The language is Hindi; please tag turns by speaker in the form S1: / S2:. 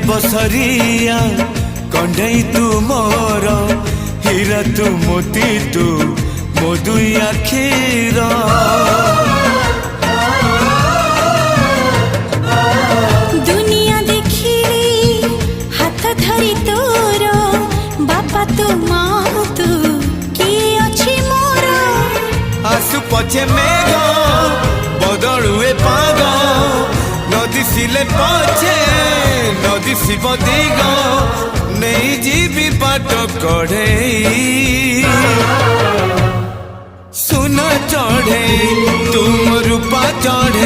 S1: बसरिया कंढई तू मोर हीरा तू मोती तू मो दुई आखिर
S2: दुनिया देखिली हाथ धरी तोर बापा तू माँ तू किए अच्छी मोर
S1: आसु पछे मेघ बदलुए पाग नदी सिले पछे नदी शिव दिग नहीं जीवी बाट कढ़े सुन चढ़े तुम रूपा चढ़े